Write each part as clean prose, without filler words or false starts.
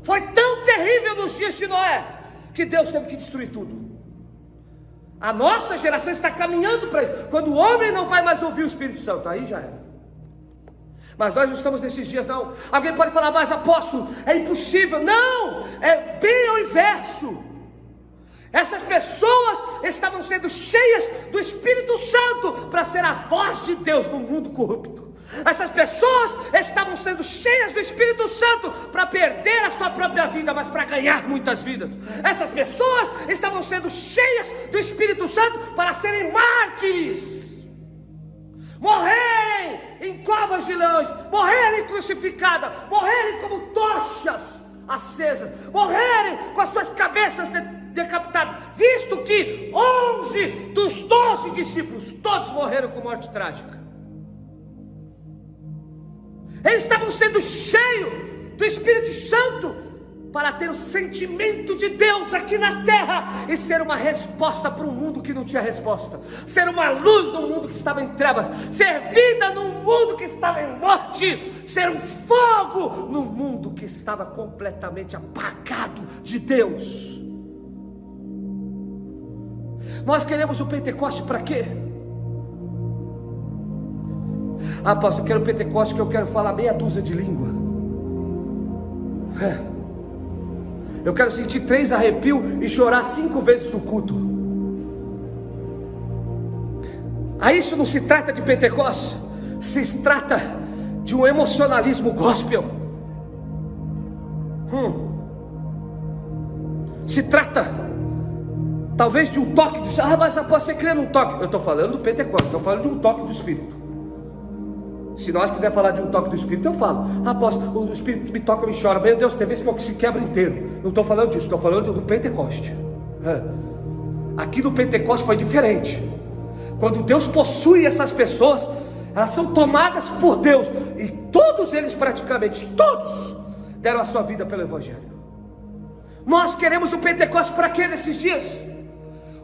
Foi tão terrível nos dias de Noé, que Deus teve que destruir tudo. A nossa geração está caminhando para isso. Quando o homem não vai mais ouvir o Espírito Santo, aí já era. Mas nós não estamos nesses dias, não. Alguém pode falar, mas apóstolo, é impossível. Não, é bem ao inverso. Essas pessoas estavam sendo cheias do Espírito Santo para ser a voz de Deus no mundo corrupto. Essas pessoas estavam sendo cheias do Espírito Santo para perder a sua própria vida, mas para ganhar muitas vidas. Essas pessoas estavam sendo cheias do Espírito Santo para serem mártires, morrerem em covas de leões, morrerem crucificadas, morrerem como tochas acesas, morrerem com as suas cabeças decapitadas, visto que 11 dos 12 discípulos, todos morreram com morte trágica. Eles estavam sendo cheios do Espírito Santo para ter o sentimento de Deus aqui na terra e ser uma resposta para um mundo que não tinha resposta, ser uma luz no mundo que estava em trevas, ser vida num mundo que estava em morte, ser um fogo no mundo que estava completamente apagado de Deus. Nós queremos o Pentecoste para quê? Ah, pastor, eu quero o Pentecoste que eu quero falar meia dúzia de língua. Eu quero sentir 3 arrepios e chorar 5 vezes no culto. Aí isso não se trata de Pentecoste, se trata de um emocionalismo gospel. Se trata talvez de um toque do... Ah, mas após você crê num toque. Eu estou falando do Pentecoste, estou falando de um toque do Espírito. Se nós quiser falar de um toque do Espírito, eu falo. Ah, apóstolo, o Espírito me toca, me chora. Meu Deus, tem vezes que eu se quebra inteiro. Não estou falando disso, estou falando do Pentecoste. Aqui no Pentecoste foi diferente. Quando Deus possui essas pessoas, elas são tomadas por Deus. E todos eles praticamente, todos, deram a sua vida pelo Evangelho. Nós queremos o Pentecoste para quê nesses dias?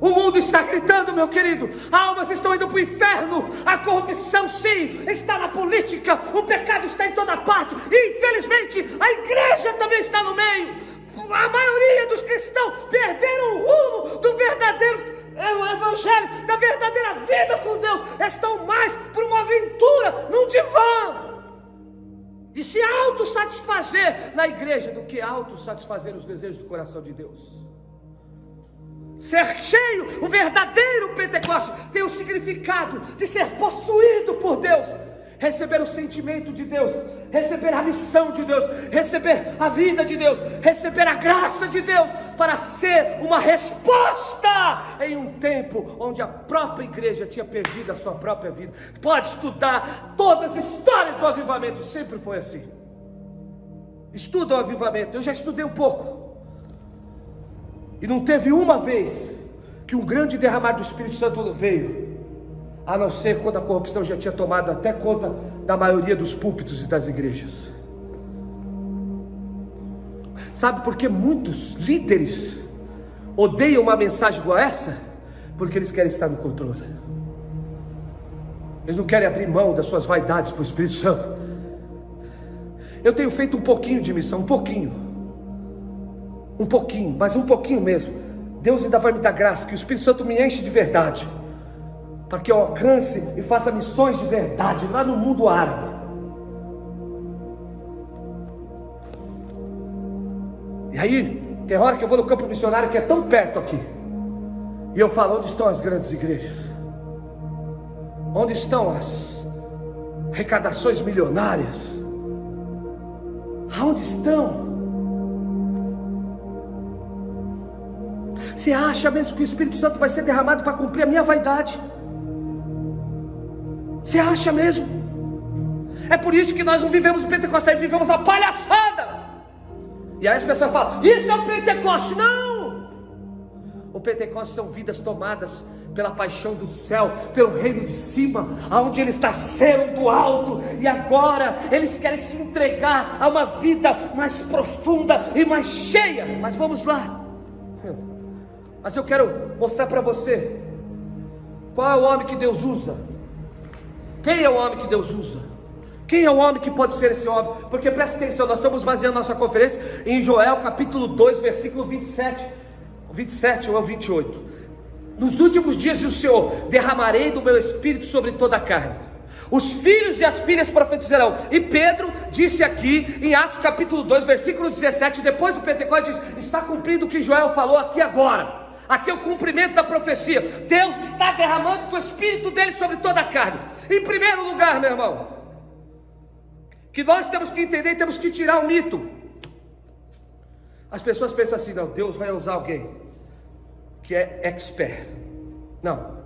O mundo está gritando, meu querido, almas estão indo para o inferno, a corrupção sim, está na política, o pecado está em toda parte, e infelizmente a igreja também está no meio. A maioria dos cristãos perderam o rumo do verdadeiro evangelho, da verdadeira vida com Deus, estão mais por uma aventura, num divã, e se autossatisfazer na igreja do que autossatisfazer os desejos do coração de Deus. Ser cheio, o verdadeiro Pentecoste tem o significado de ser possuído por Deus, receber o sentimento de Deus, receber a missão de Deus, receber a vida de Deus, receber a graça de Deus, para ser uma resposta em um tempo onde a própria igreja tinha perdido a sua própria vida. Pode estudar todas as histórias do avivamento, sempre foi assim. Estuda o avivamento, eu já estudei um pouco. E não teve uma vez que um grande derramar do Espírito Santo veio, a não ser quando a corrupção já tinha tomado até conta da maioria dos púlpitos e das igrejas. Sabe por que muitos líderes odeiam uma mensagem igual essa? Porque eles querem estar no controle. Eles não querem abrir mão das suas vaidades para o Espírito Santo. Eu tenho feito um pouquinho de missão, um pouquinho, mas um pouquinho mesmo. Deus ainda vai me dar graça, que o Espírito Santo me enche de verdade, para que eu alcance e faça missões de verdade lá no mundo árabe. E aí, tem hora que eu vou no campo missionário que é tão perto aqui, e eu falo, onde estão as grandes igrejas? Onde estão as arrecadações milionárias? Aonde estão? Você acha mesmo que o Espírito Santo vai ser derramado para cumprir a minha vaidade? Você acha mesmo? É por isso que nós não vivemos o Pentecostes, vivemos a palhaçada. E aí as pessoas falam, isso é o Pentecoste. Não! O Pentecoste são vidas tomadas pela paixão do céu, pelo reino de cima, aonde eles nasceram do alto, e agora eles querem se entregar a uma vida mais profunda e mais cheia. Mas vamos lá. Mas eu quero mostrar para você qual é o homem que Deus usa. Quem é o homem que Deus usa? Quem é o homem que pode ser esse homem? Porque preste atenção, nós estamos baseando nossa conferência em Joel capítulo 2, versículo 27 ou 28. Nos últimos dias do Senhor, derramarei do meu espírito sobre toda a carne. Os filhos e as filhas profetizarão. E Pedro disse aqui em Atos capítulo 2, versículo 17, depois do Pentecostes, diz: está cumprido o que Joel falou aqui agora. Aqui é o cumprimento da profecia. Deus está derramando do espírito dele sobre toda a carne. Em primeiro lugar, meu irmão, que nós temos que entender e temos que tirar o mito. As pessoas pensam assim: não, Deus vai usar alguém que é expert. Não.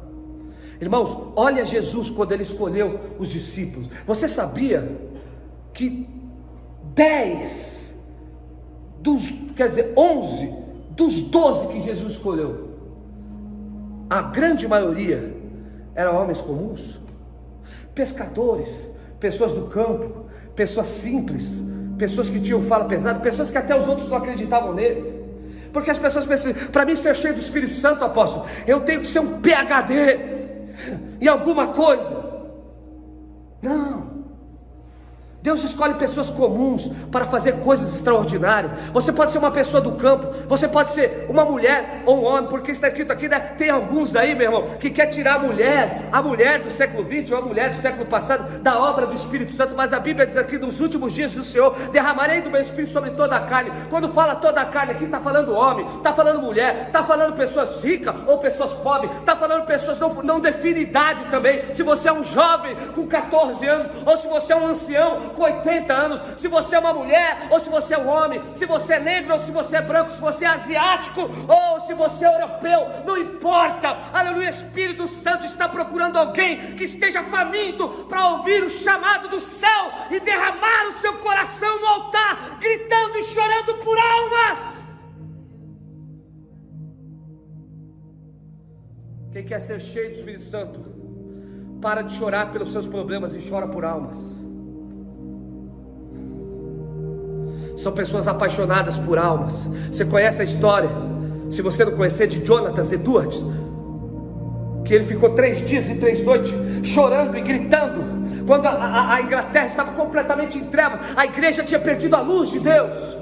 Irmãos, olha Jesus quando ele escolheu os discípulos. Você sabia que 11 dos 12 que Jesus escolheu, a grande maioria eram homens comuns, pescadores, pessoas do campo, pessoas simples, pessoas que tinham fala pesada, pessoas que até os outros não acreditavam neles. Porque as pessoas pensam: para mim ser cheio do Espírito Santo, apóstolo, eu tenho que ser um PhD em alguma coisa. Não. Deus escolhe pessoas comuns para fazer coisas extraordinárias. Você pode ser uma pessoa do campo, você pode ser uma mulher ou um homem, porque está escrito aqui, né? Tem alguns aí, meu irmão, que quer tirar a mulher do século 20 ou a mulher do século passado da obra do Espírito Santo. Mas a Bíblia diz aqui: nos últimos dias do Senhor derramarei do meu Espírito sobre toda a carne. Quando fala toda a carne aqui, está falando homem, está falando mulher, está falando pessoas ricas ou pessoas pobres, está falando pessoas, não define idade também. Se você é um jovem com 14 anos, ou se você é um ancião com 80 anos, se você é uma mulher ou se você é um homem, se você é negro ou se você é branco, se você é asiático ou se você é europeu, não importa. Aleluia. Espírito Santo está procurando alguém que esteja faminto para ouvir o chamado do céu e derramar o seu coração no altar, gritando e chorando por almas. Quem quer ser cheio do Espírito Santo, para de chorar pelos seus problemas e chora por almas. São pessoas apaixonadas por almas. Você conhece a história, se você não conhecer, de Jonathan Edwards, que ele ficou 3 dias e 3 noites chorando e gritando, quando a Inglaterra estava completamente em trevas, a igreja tinha perdido a luz de Deus,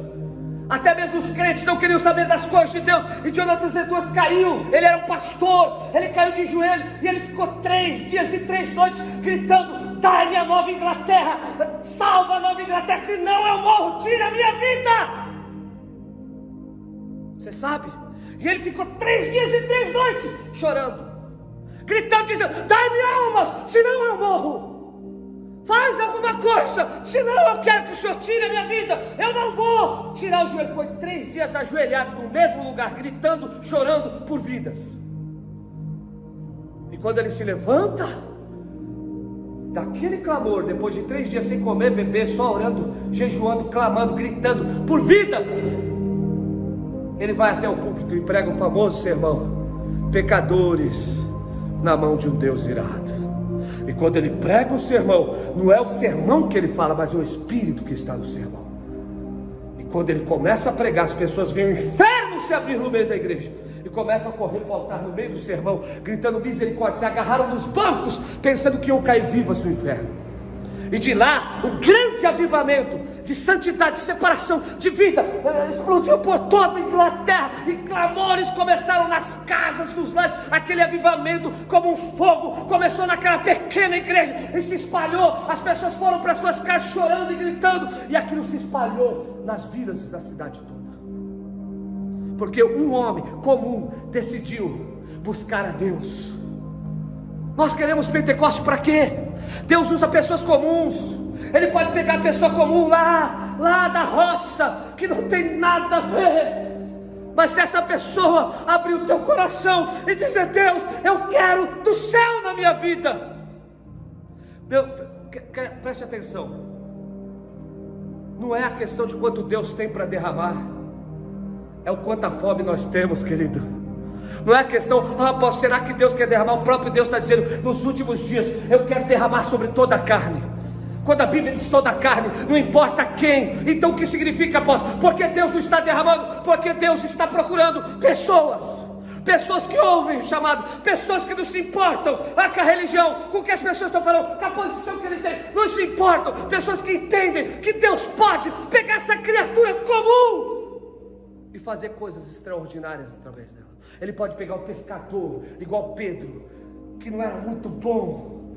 até mesmo os crentes não queriam saber das coisas de Deus, e Jonathan Edwards caiu. Ele era um pastor, ele caiu de joelho, e ele ficou 3 dias e 3 noites gritando: dai-me a Nova Inglaterra, salva a Nova Inglaterra, senão eu morro, tira a minha vida. Você sabe? E ele ficou 3 dias e 3 noites chorando, gritando, dizendo: dai-me almas, senão eu morro. Faz alguma coisa, senão eu quero que o Senhor tire a minha vida. Eu não vou tirar o joelho. Foi 3 dias ajoelhado no mesmo lugar, gritando, chorando por vidas. E quando ele se levanta daquele clamor, depois de 3 dias sem comer, beber, só orando, jejuando, clamando, gritando por vidas, ele vai até o púlpito e prega o famoso sermão: pecadores na mão de um Deus irado. E quando ele prega o sermão, não é o sermão que ele fala, mas o Espírito que está no sermão. E quando ele começa a pregar, as pessoas veem o inferno se abrir no meio da igreja e começam a correr para o altar no meio do sermão, gritando misericórdia. Se agarraram nos bancos, pensando que iam cair vivas no inferno. E de lá, um grande avivamento de santidade, de separação, de vida, explodiu por toda a Inglaterra, e clamores começaram nas casas, nos lares. Aquele avivamento, como um fogo, começou naquela pequena igreja e se espalhou. As pessoas foram para suas casas chorando e gritando, e aquilo se espalhou nas vilas da cidade toda, porque um homem comum decidiu buscar a Deus. Nós queremos Pentecoste para quê? Deus usa pessoas comuns. Ele pode pegar a pessoa comum lá da roça, que não tem nada a ver, mas se essa pessoa abrir o teu coração e dizer: Deus, eu quero do céu na minha vida. Preste atenção, não é a questão de quanto Deus tem para derramar, é o quanta fome nós temos, querido. Não é a questão: apóstolo, será que Deus quer derramar? O próprio Deus está dizendo: nos últimos dias eu quero derramar sobre toda a carne. Quando a Bíblia diz toda a carne, não importa quem. Então o que significa, apóstolo? Porque Deus não está derramando, porque Deus está procurando pessoas. pessoas que ouvem o chamado, pessoas que não se importam com a religião, com o que as pessoas estão falando, com a posição que ele tem, não se importam, pessoas que entendem que Deus pode pegar essa criatura comum e fazer coisas extraordinárias através dela. Ele pode pegar o pescador, igual Pedro, que não era muito bom,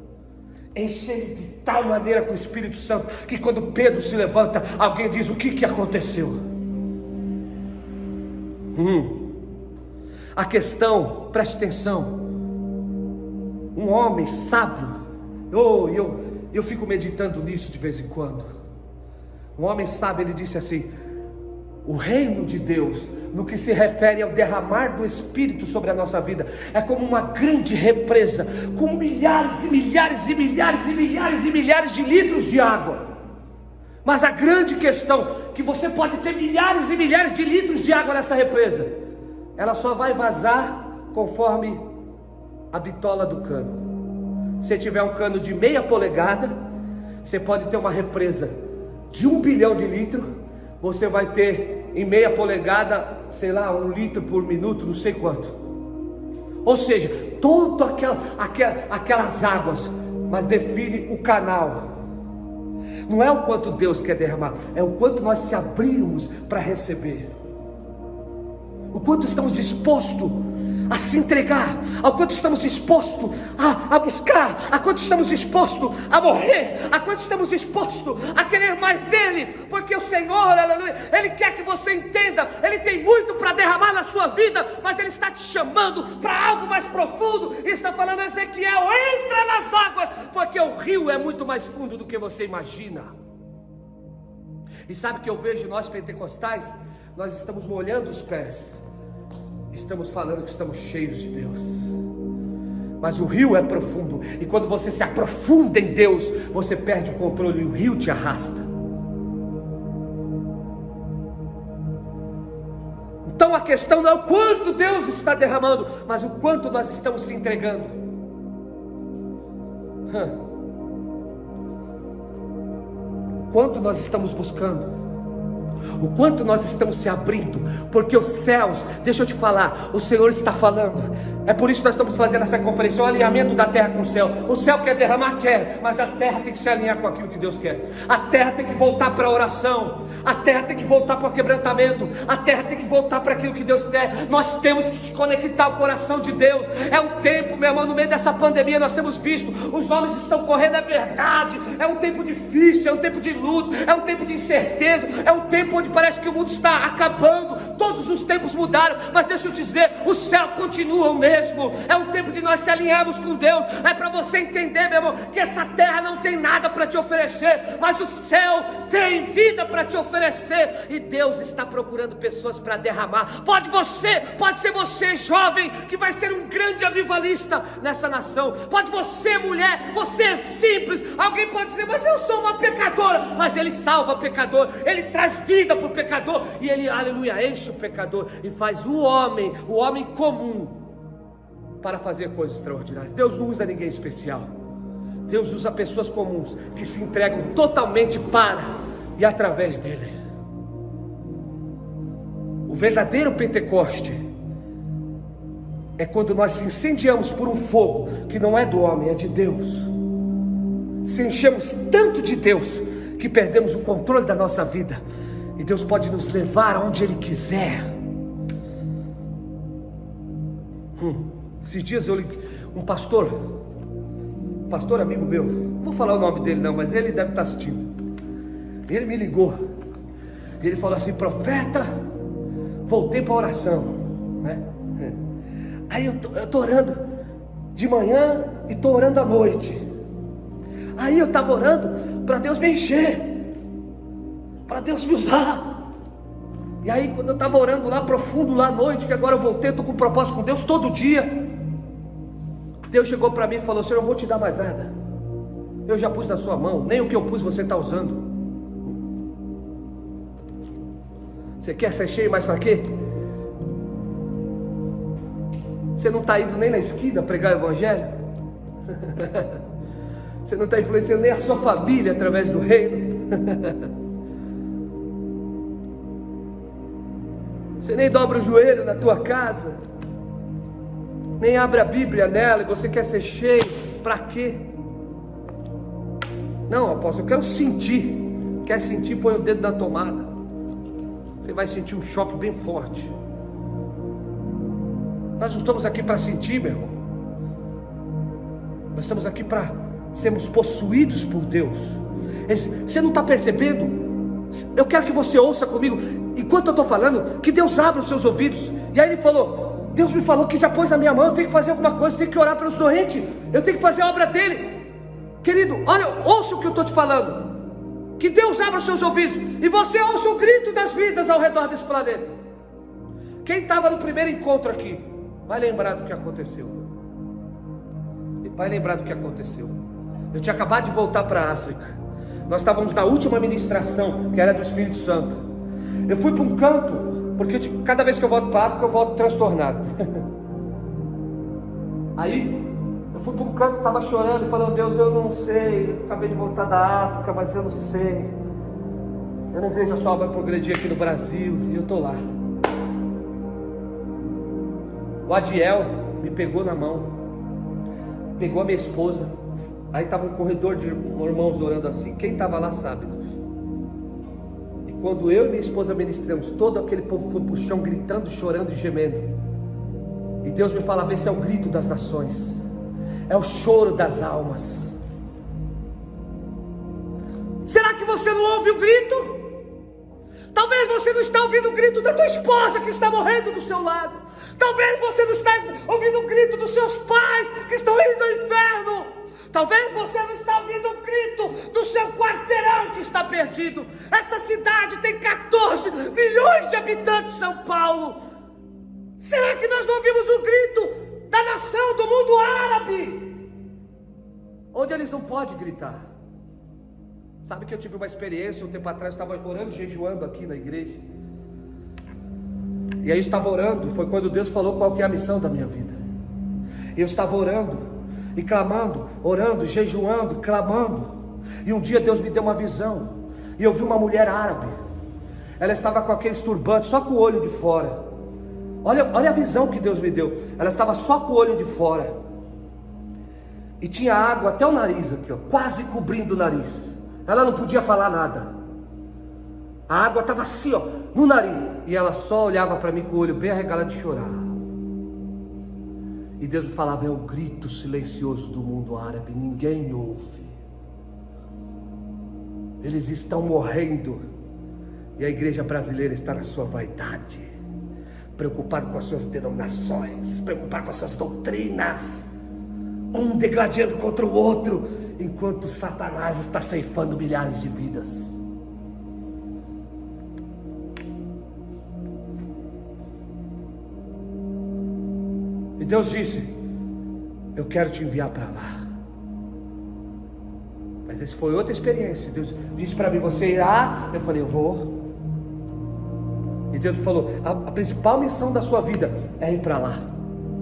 encher ele de tal maneira com o Espírito Santo, que quando Pedro se levanta, alguém diz: o que aconteceu? A questão, preste atenção, um homem sábio, eu fico meditando nisso de vez em quando. Um homem sábio, ele disse assim: o reino de Deus, no que se refere ao derramar do Espírito sobre a nossa vida, é como uma grande represa, com milhares e milhares e milhares e milhares e milhares de litros de água. Mas a grande questão, que você pode ter milhares e milhares de litros de água nessa represa, ela só vai vazar conforme a bitola do cano. Se tiver um cano de meia polegada, você pode ter uma represa de 1 bilhão de litros. Você vai ter em meia polegada, sei lá, 1 litro por minuto, não sei quanto. Ou seja, todas aquelas águas, mas define o canal. Não é o quanto Deus quer derramar, é o quanto nós se abrirmos para receber. O quanto estamos dispostos a se entregar, ao quanto estamos dispostos a buscar, a quanto estamos dispostos a morrer, a quanto estamos dispostos a querer mais dele, porque o Senhor, aleluia, Ele quer que você entenda, Ele tem muito para derramar na sua vida, mas Ele está te chamando para algo mais profundo, e está falando: Ezequiel, entra nas águas, porque o rio é muito mais fundo do que você imagina. E sabe o que eu vejo nós pentecostais? Nós estamos molhando os pés, estamos falando que estamos cheios de Deus, mas o rio é profundo, e quando você se aprofunda em Deus, você perde o controle e o rio te arrasta. Então a questão não é o quanto Deus está derramando, mas o quanto nós estamos se entregando. O quanto nós estamos buscando, o quanto nós estamos se abrindo, porque os céus, deixa eu te falar, o Senhor está falando. É por isso que nós estamos fazendo essa conferência, o alinhamento da terra com o céu. O céu quer derramar? Quer, mas a terra tem que se alinhar com aquilo que Deus quer. A terra tem que voltar para a oração, a terra tem que voltar para o quebrantamento, a terra tem que voltar para aquilo que Deus quer. Nós temos que se conectar ao coração de Deus. É um tempo, meu irmão, no meio dessa pandemia nós temos visto, os homens estão correndo, é verdade, é um tempo difícil, é um tempo de luto, é um tempo de incerteza, é um tempo onde parece que o mundo está acabando, todos os tempos mudaram, mas deixa eu dizer, o céu continua o mesmo. É um tempo de nós se alinharmos com Deus. É para você entender, meu irmão, que essa terra não tem nada para te oferecer, mas o céu tem vida para te oferecer, e Deus está procurando pessoas para derramar. Pode ser você jovem, que vai ser um grande avivalista nessa nação. Pode você, mulher, você simples, alguém pode dizer: mas eu sou uma pecadora, mas Ele salva o pecador, Ele traz vida para o pecador, e Ele, aleluia, enche o pecador e faz o homem comum para fazer coisas extraordinárias. Deus não usa ninguém especial, Deus usa pessoas comuns que se entregam totalmente para e através dele. O verdadeiro Pentecoste é quando nós incendiamos por um fogo que não é do homem, é de Deus. Se enchemos tanto de Deus que perdemos o controle da nossa vida, e Deus pode nos levar aonde Ele quiser. Esses dias eu li um pastor amigo meu, não vou falar o nome dele não, mas ele deve estar assistindo. Ele me ligou, ele falou assim: profeta, voltei para a oração, né? Aí eu tô orando de manhã e tô orando à noite. Aí eu estava orando para Deus me encher, para Deus me usar. E aí quando eu estava orando lá profundo, lá à noite, que agora eu voltei, estou com um propósito com Deus todo dia, Deus chegou para mim e falou: Senhor, eu não vou te dar mais nada, eu já pus na sua mão, nem o que eu pus você está usando. Você quer ser cheio mais para quê? Você não está indo nem na esquina pregar o evangelho? Você não está influenciando nem a sua família através do reino? Você nem dobra o joelho na tua casa? nem abre a Bíblia nela, e você quer ser cheio, para quê? Não, apóstolo, eu quero sentir. Quer sentir? Põe o dedo na tomada. Você vai sentir um choque bem forte. Nós não estamos aqui para sentir, meu irmão. Nós estamos aqui para sermos possuídos por Deus. Você não está percebendo? Eu quero que você ouça comigo, enquanto eu estou falando, que Deus abra os seus ouvidos. E aí ele falou, Deus me falou que já pôs na minha mão, eu tenho que fazer alguma coisa, eu tenho que orar pelos doentes, eu tenho que fazer a obra dele. Querido, olha, ouça o que eu estou te falando. Que Deus abra os seus ouvidos e você ouça o grito das vidas ao redor desse planeta. Quem estava no primeiro encontro aqui vai lembrar do que aconteceu. Vai lembrar do que aconteceu. Eu tinha acabado de voltar para a África. Nós estávamos na última ministração, que era do Espírito Santo. Eu fui para um canto, porque cada vez que eu volto para a África, eu volto transtornado. Aí, eu fui para um canto, estava chorando e falando, Deus, eu não sei, eu acabei de voltar da África, mas eu não sei. Eu não vejo a sua obra progredir aqui no Brasil, e eu estou lá. O Adiel me pegou na mão, pegou a minha esposa. Aí estava um corredor de irmãos orando assim. Quem estava lá sabe. E quando eu e minha esposa ministramos, todo aquele povo foi para o chão gritando, chorando e gemendo. E Deus me falava, esse é o grito das nações, é o choro das almas. Será que você não ouve o grito? Talvez você não está ouvindo o grito da tua esposa que está morrendo do seu lado. Talvez você não está ouvindo o grito dos seus pais que estão indo ao inferno. Talvez você não está ouvindo o grito do seu quarteirão que está perdido. Essa cidade tem 14 milhões de habitantes, São Paulo. Será que nós não ouvimos o grito da nação, do mundo árabe? Onde eles não podem gritar. Sabe que eu tive uma experiência um tempo atrás, eu estava orando, jejuando aqui na igreja. E aí eu estava orando, foi quando Deus falou qual que é a missão da minha vida. Eu estava orando e clamando, orando, jejuando, clamando. E um dia Deus me deu uma visão. E eu vi uma mulher árabe. Ela estava com aqueles turbantes, só com o olho de fora. Olha a visão que Deus me deu. Ela estava só com o olho de fora. E tinha água até o nariz aqui, ó, quase cobrindo o nariz. Ela não podia falar nada. A água estava assim, ó, no nariz. E ela só olhava para mim com o olho bem arregalado de chorar. E Deus me falava, é o grito silencioso do mundo árabe, ninguém ouve. Eles estão morrendo. E a igreja brasileira está na sua vaidade, preocupado com as suas denominações, preocupado com as suas doutrinas, um degladiando contra o outro, enquanto Satanás está ceifando milhares de vidas. E Deus disse, eu quero te enviar para lá. Mas essa foi outra experiência. Deus disse para mim, você irá? Eu falei, eu vou. E Deus falou, a principal missão da sua vida é ir para lá.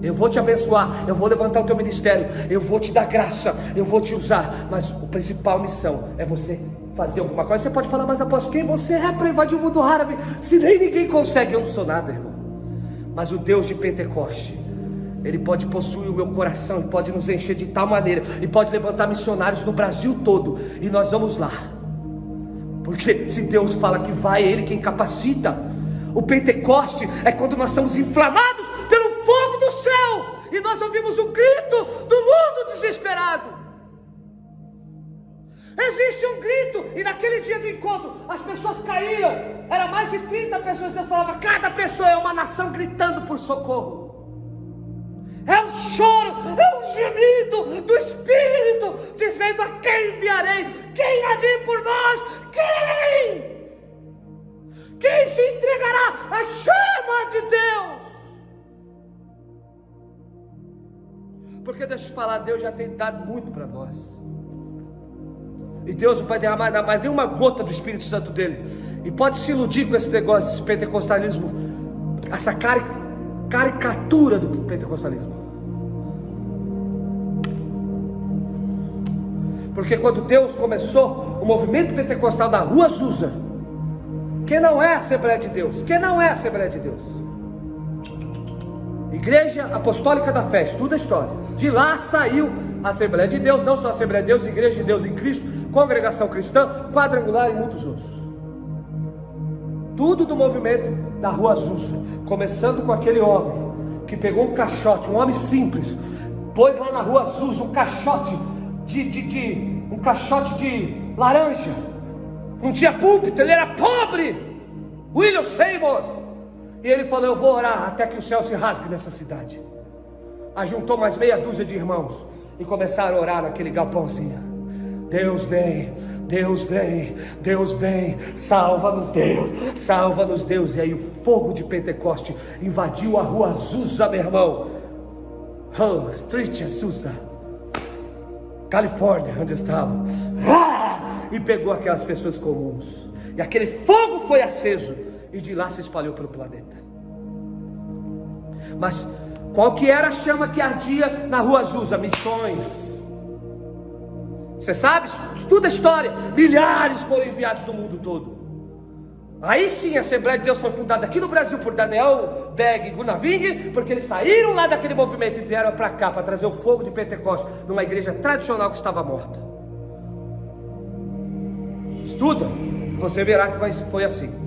Eu vou te abençoar, eu vou levantar o teu ministério, eu vou te dar graça, eu vou te usar. Mas a principal missão é você fazer alguma coisa. Você pode falar, mas após quem você é para invadir o mundo árabe? Se nem ninguém consegue, eu não sou nada, irmão. Mas o Deus de Pentecoste, Ele pode possuir o meu coração, Ele pode nos encher de tal maneira, e pode levantar missionários no Brasil todo, e nós vamos lá. Porque se Deus fala que vai, é Ele quem capacita. O Pentecoste é quando nós somos inflamados pelo fogo do céu, e nós ouvimos o grito do mundo desesperado. Existe um grito, e naquele dia do encontro, as pessoas caíram, era mais de 30 pessoas, Deus falava, cada pessoa é uma nação gritando por socorro. É um choro, é um gemido do Espírito, dizendo, a quem enviarei? Quem há de ir por nós? Quem? Quem se entregará à chama de Deus? Porque deixa eu te falar, Deus já tem dado muito para nós. E Deus não vai derramar mais nenhuma gota do Espírito Santo dele. E pode se iludir com esse negócio, esse pentecostalismo, essa caricatura do pentecostalismo. Porque quando Deus começou o movimento pentecostal da Rua Azusa, que não é a Assembleia de Deus, que não é a Assembleia de Deus, Igreja Apostólica da Fé, estuda a história. De lá saiu a Assembleia de Deus, não só a Assembleia de Deus, Igreja de Deus em Cristo, Congregação Cristã, Quadrangular e muitos outros. Tudo do movimento da Rua Azusa, começando com aquele homem que pegou um caixote, um homem simples, pôs lá na Rua Azusa um caixote um caixote de laranja. Não tinha púlpito, ele era pobre, William Seymour. E ele falou: eu vou orar até que o céu se rasgue nessa cidade. Ajuntou mais meia dúzia de irmãos e começaram a orar naquele galpãozinho. Deus vem, Deus vem, Deus vem, salva-nos Deus, salva-nos Deus. E aí o fogo de Pentecoste invadiu a Rua Azusa, meu irmão. Street Azusa, Califórnia, onde eu estava. E pegou aquelas pessoas comuns. E aquele fogo foi aceso e de lá se espalhou pelo planeta. Mas qual que era a chama que ardia na Rua Azusa? Missões. Você sabe? Estuda a história. Milhares foram enviados do mundo todo. Aí sim a Assembleia de Deus foi fundada aqui no Brasil por Daniel Berg e Gunnar Wing, porque eles saíram lá daquele movimento e vieram para cá para trazer o fogo de Pentecostes numa igreja tradicional que estava morta. Estuda, você verá que foi assim.